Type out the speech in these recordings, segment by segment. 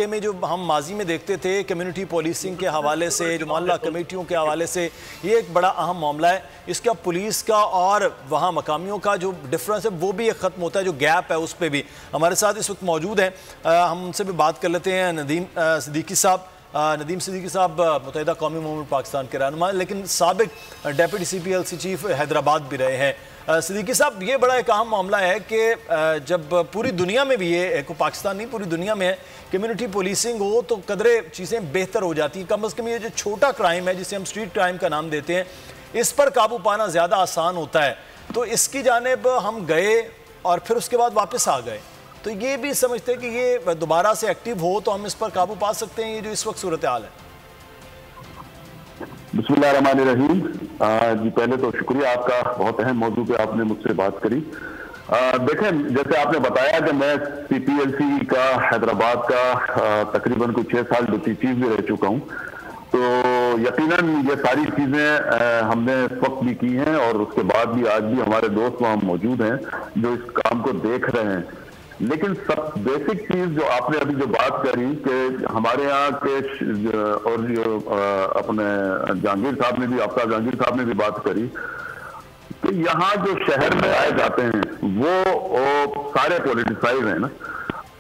में जो हम माजी में देखते थे कम्युनिटी पोलिसिंग के हवाले से, जो मोहल्ला कमेटियों के हवाले से, ये एक बड़ा अहम मामला है। इसका पुलिस का और वहाँ मकामियों का जो डिफरेंस है वो भी एक ख़त्म होता है, जो गैप है उस पर भी। हमारे साथ इस वक्त मौजूद हैं, हम उनसे भी बात कर लेते हैं। नदीम सिद्दीकी साहब मुत्तहिदा कौमी मूवमेंट पाकिस्तान के रहनुमा, लेकिन साबिक डेप्यूटी CPLC चीफ हैदराबाद भी रहे हैं। सिद्दीकी साहब, ये बड़ा एक अहम मामला है कि जब पूरी दुनिया में भी, ये पाकिस्तान नहीं पूरी दुनिया में है, कम्युनिटी पुलिसिंग हो तो कदरे चीज़ें बेहतर हो जाती हैं। कम अज़ कम ये जो छोटा क्राइम है जिसे हम स्ट्रीट क्राइम का नाम देते हैं, इस पर काबू पाना ज़्यादा आसान होता है। तो इसकी जानिब हम गए और फिर उसके बाद वापस आ गए, तो ये भी समझते हैं कि ये दोबारा से एक्टिव हो तो हम इस पर काबू पा सकते हैं, ये जो इस वक्त सूरत हाल है। बिस्मिल्लाहिर्रहमानिर्रहीम। जी, पहले तो शुक्रिया आपका, बहुत अहम मौजू पे आपने मुझसे बात करी। देखें, जैसे आपने बताया कि मैं CPLC का हैदराबाद का तकरीबन कुछ 6 साल डिप्टी चीफ भी रह चुका हूँ, तो यकीनन ये सारी चीज़ें हमने इस वक्त भी की हैं और उसके बाद भी आज भी हमारे दोस्त वहाँ मौजूद हैं जो इस काम को देख रहे हैं। लेकिन सब बेसिक चीज जो आपने अभी जो बात करी कि हमारे यहाँ के और जो अपने जहांगीर साहब ने भी, आपका जहांगीर साहब ने भी बात करी कि यहाँ जो शहर में आए जाते हैं वो सारे पॉलिटिसाइज हैं ना।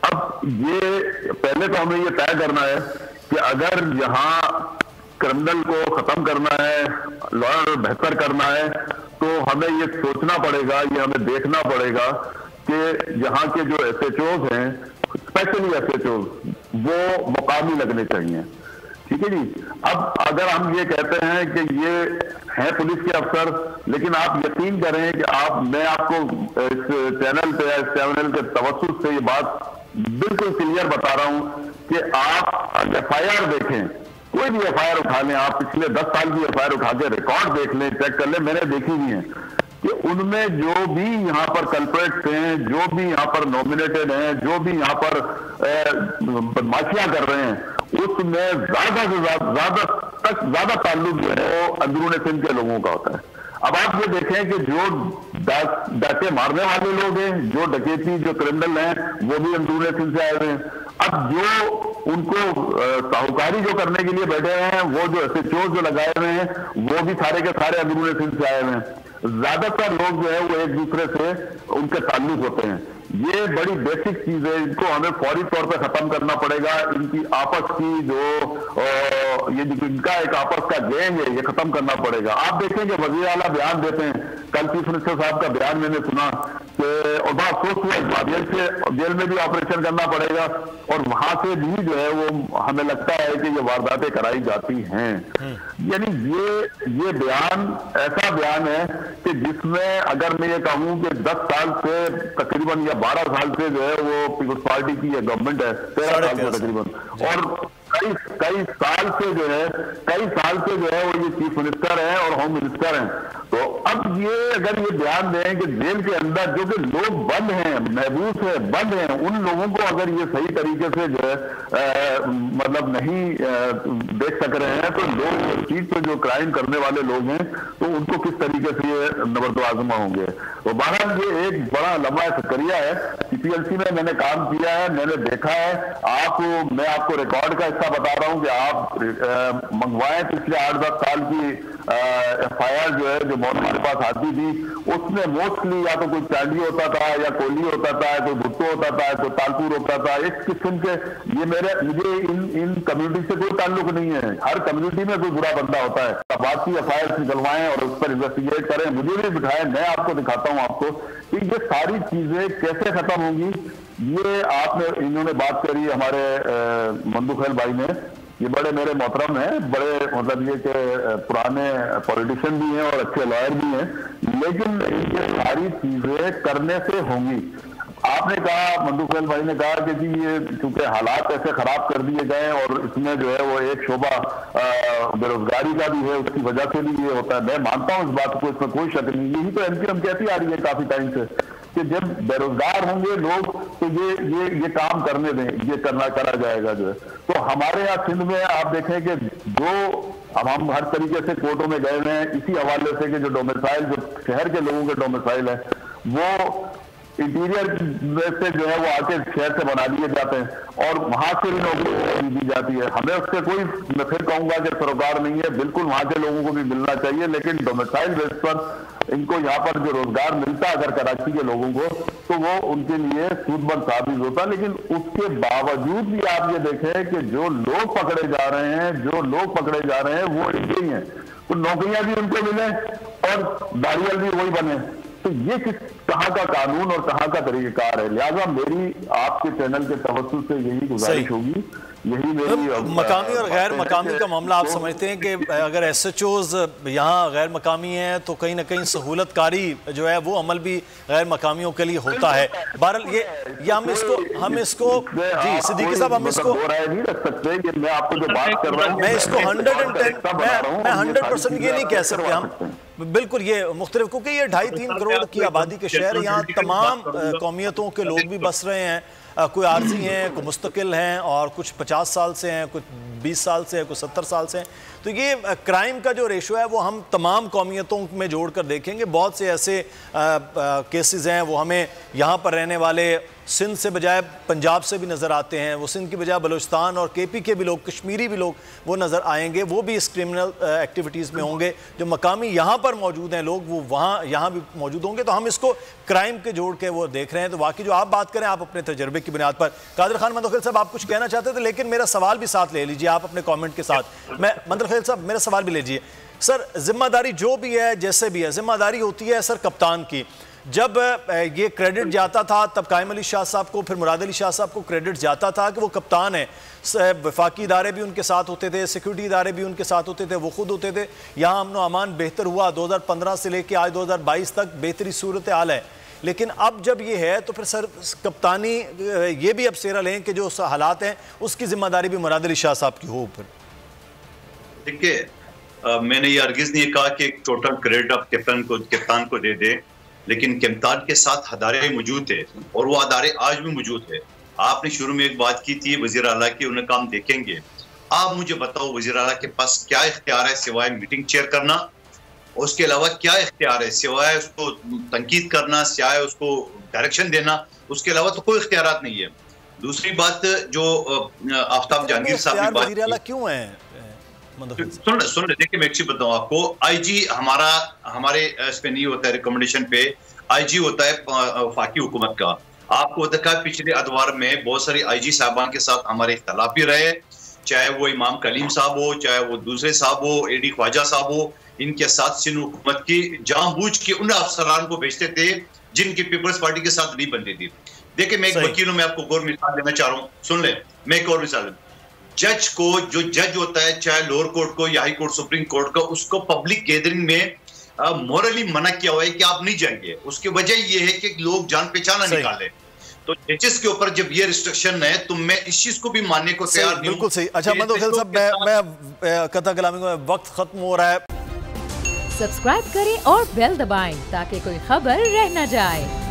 अब ये पहले तो हमें ये तय करना है कि अगर यहाँ क्रिमिनल को खत्म करना है, लॉ एंड ऑर्डर बेहतर करना है, तो हमें ये सोचना पड़ेगा, ये हमें देखना पड़ेगा कि यहाँ के जो SHOs हैं, स्पेशली SHOs, वो मुकामी लगने चाहिए। ठीक है जी। अब अगर हम ये कहते हैं कि ये हैं पुलिस के अफसर, लेकिन आप यकीन करें कि मैं आपको इस चैनल पे या इस चैनल के तवज्जुह से ये बात बिल्कुल क्लियर बता रहा हूं कि आप FIR देखें, कोई भी FIR उठा लें, आप पिछले 10 साल की FIR उठा के रिकॉर्ड देख लें, चेक कर लें, मैंने देखी हुई है कि उनमें जो भी यहाँ पर कल्प्रेट्स हैं, जो भी यहाँ पर नॉमिनेटेड हैं, जो भी यहाँ पर बदमाशियां कर रहे हैं, उसमें ज्यादा ताल्लुक जो है वो अंदरूनी सिंध के लोगों का होता है। अब आप ये देखें कि जो डाके मारने वाले लोग हैं, जो डकैती, जो क्रिमिनल हैं, वो भी अंदरूनी सिंध से आए हुए हैं। अब जो उनको साहूकारी जो करने के लिए बैठे हैं, वो जो SHO जो लगाए हुए हैं, वो भी सारे के सारे अंदरूनी सिंध से आए हुए हैं। ज्यादातर लोग जो है वो एक दूसरे से उनके ताल्लुक होते हैं। ये बड़ी बेसिक चीज है, इनको हमें फौरी तौर पे खत्म करना पड़ेगा। इनकी आपस की जो ये इनका एक आपस का गैंग है, ये खत्म करना पड़ेगा। आप देखेंगे वज़ीर आला बयान देते हैं, कल चीफ मिनिस्टर साहब का बयान मैंने सुना कि, और बड़ा अफसोस हुआ, जेल में भी ऑपरेशन करना पड़ेगा और वहां से भी जो है वो हमें लगता है कि ये वारदातें कराई जाती हैं। यानी ये बयान ऐसा बयान है कि जिसमें अगर मैं ये कहूँ कि 10 साल से तकरीबन या 12 साल से जो है वो पीपुल्स पार्टी की गवर्नमेंट है, 13 साल से तकरीबन, और कई साल से जो है वो ये चीफ मिनिस्टर हैं और होम मिनिस्टर हैं। तो अब ये अगर ये बयान दें कि जेल के अंदर जो कि लोग बंद हैं, महबूस है, बंद हैं, उन लोगों को अगर ये सही तरीके से जो है मतलब नहीं देख सक रहे हैं, तो लोग चीज पे जो क्राइम करने वाले लोग हैं, तो उनको किस तरीके से ये नबर्दो-आज़मा होंगे। तो बहरहाल ये एक बड़ा लंबा प्रक्रिया है। CPLC में मैंने काम किया है, मैंने देखा है। मैं आपको रिकॉर्ड का हिस्सा बता रहा हूं कि आप मंगवाएं पिछले 8-10 साल की FIR जो है, जो हमारे पास आती थी, उसमें मोस्टली या तो कोई चांदी होता था, या कोली होता था, कोई भुट्टो होता था, कोई तालपुर होता था, इस किस्म के। ये मुझे इन कम्युनिटी से कोई ताल्लुक नहीं है। हर कम्युनिटी में कोई बुरा बंदा होता है। अब आपकी FIR निकलवाएं और उस पर इन्वेस्टिगेट करें, मुझे भी बिठाएं, मैं आपको दिखाता हूं आपको कि ये सारी चीजें कैसे खत्म होंगी। ये इन्होंने बात करी हमारे मंदुखैल भाई ने, ये बड़े मेरे मोहतरम हैं, बड़े मतलब ये कि पुराने पॉलिटिशियन भी हैं और अच्छे लॉयर भी हैं, लेकिन ये सारी चीजें करने से होंगी। आपने कहा, मंदुखैल भाई ने कहा कि जी ये चूंकि हालात ऐसे खराब कर दिए गए और इसमें जो है वो एक शोबा बेरोजगारी का भी है, उसकी वजह से भी ये होता है। मैं मानता हूँ इस बात को, इसमें कोई शक नहीं। यही तो MPM कहती आ रही है काफी टाइम से कि जब बेरोजगार होंगे लोग तो ये काम करने दें, ये करा जाएगा जो है। तो हमारे यहाँ सिंध में आप देखें कि अब हम हर तरीके से कोर्टों में गए हुए हैं इसी हवाले से कि जो डोमिसाइल, जो शहर के लोगों के डोमिसाइल है, वो इंटीरियर से जो है वो आके शहर से बना दिए जाते हैं और वहां से भी नौकरी दी जाती है। हमें उससे कोई, मैं फिर कहूंगा कि सरोकार नहीं है, बिल्कुल वहां के लोगों को भी मिलना चाहिए, लेकिन डोमिसाइल बेस पर इनको यहाँ पर जो रोजगार मिलता है अगर कराची के लोगों को, तो वो उनके लिए सूदबंद साबित होता है। लेकिन उसके बावजूद भी आप ये देखें कि जो लोग पकड़े जा रहे हैं वो इनके ही हैं, तो नौकरियां भी उनको मिले और दाड़ियल भी वही बने। तो ये कहाँ का कानून और कहाँ का तरीकेकार है। लिहाजा मेरी आपके चैनल के तवज्जुह से यही गुजारिश होगी, यही मेरी मकामी और गैर मकामी का मामला आप समझते हैं कि अगर SHOs यहाँ गैर मकामी हैं तो कहीं ना कहीं सहूलतकारी जो है वो अमल भी गैर मकामियों के लिए होता है। बहरहाल ये हम इसको जी सिद्दीकी साहब हम इसको नहीं रख सकते कि मैं आपको जो बात कर रहा हूँ मैं इसको 110% ये नहीं कह सकते हम, बिल्कुल ये मुख्तलिफ, क्योंकि ये 2.5-3 करोड़ की आबादी के शहर, यहाँ तमाम कौमियतों के लोग भी बस रहे हैं, कोई आर्जी हैं, कोई मुस्तकिल हैं और कुछ 50 साल से हैं, कुछ 20 साल से हैं, कुछ 70 साल से हैं। तो ये क्राइम का जो रेशो है वो हम तमाम कौमियतों में जोड़कर देखेंगे। बहुत से ऐसे केसेस हैं वो हमें यहाँ पर रहने वाले सिंध से बजाय पंजाब से भी नज़र आते हैं, वो सिंध की बजाय बलूचिस्तान और KP के भी लोग, कश्मीरी भी लोग वो नज़र आएंगे, वो भी इस क्रिमिनल एक्टिविटीज़ में होंगे। जो मकामी यहाँ पर मौजूद हैं लोग वो वहाँ यहाँ भी मौजूद होंगे। तो हम इसको क्राइम के जोड़ के वो देख रहे हैं। तो बाकी जो आप बात करें आप अपने तजर्बे की बुनियाद पर। कादिर खान मंदखिल साहब आप कुछ कहना चाहते थे, लेकिन मेरा सवाल भी साथ ले लीजिए आप अपने कॉमेंट के साथ। मैं मंदखिल साहब मेरा सवाल भी लीजिए। सर जिम्मेदारी जो भी है जैसे भी है, जिम्मेदारी होती है सर कप्तान की। जब ये क्रेडिट जाता था तब कायम अली शाह साहब को, फिर मुराद अली शाह साहब को क्रेडिट जाता था कि वो कप्तान है। वफाकी इदारे भी उनके साथ होते थे, सिक्योरिटी इदारे भी उनके साथ होते थे, वो खुद होते थे। यहाँ अमन व अमान बेहतर हुआ, 2015 से लेकर आज 2022 तक बेहतरी सूरत हाल है। लेकिन अब जब ये है तो फिर सर कप्तानी ये भी अब सेरा लें कि जो हालात हैं उसकी जिम्मेदारी भी मुराद अली शाह साहब की हो। फिर देखिए, मैंने ये अर्गिज नहीं कहा कि टोटल क्रेडिट आप कप्तान को दे दे, लेकिन कप्तान के साथ अदारे मौजूद थे और वो अदारे आज भी मौजूद है। आपने शुरू में एक बात की थी वज़ीर आला की, उन्हें काम देखेंगे। आप मुझे बताओ वज़ीर आला के पास क्या इख्तियार है सिवाय मीटिंग चेयर करना? उसके अलावा क्या इख्तियार है सिवाय उसको तनकीद करना, सिवाय उसको डायरेक्शन देना? उसके अलावा तो कोई इख्तियार नहीं है। दूसरी बात जो आफ्ताब जहांगीर साहब ने बात की, क्यों है सुन देखिए मैं एक चीज बताऊं आपको। IG हमारे इस पे नहीं होता है, रिकमेंडेशन पे IG होता है वफाकी हुकूमत का। आपको देखा है पिछले अदवार में बहुत सारी IG साहबान के साथ हमारे इख्तलाफ भी रहे, चाहे वो इमाम कलीम साहब हो, चाहे वो दूसरे साहब हो, AD ख्वाजा साहब हो। इनके साथ सिंध हुकूमत की जानबूझ के उन अफसरान को भेजते थे जिनकी पीपल्स पार्टी के साथ नहीं बनती थी। देखिए मैं एक वकील हूं, मैं आपको और मिसाल देना चाह रहा हूँ, सुन ले। मैं एक और मिसाल, जज को, जो जज होता है चाहे लोअर कोर्ट को या हाई कोर्ट सुप्रीम कोर्ट का, उसको पब्लिक गैदरिंग में मोरली मना किया हुआ है कि आप नहीं जाएंगे। उसकी वजह यह है कि लोग जान पहचाना निकाले। तो जजेस के ऊपर जब ये रिस्ट्रिक्शन है तो मैं इस चीज को भी मानने को तैयार नहीं। बिल्कुल सही। अच्छा मंदखिल साहब, मैं कथा कलामी में वक्त खत्म हो रहा है। सब्सक्राइब करें और बेल दबाएं ताकि कोई खबर रह न जाए।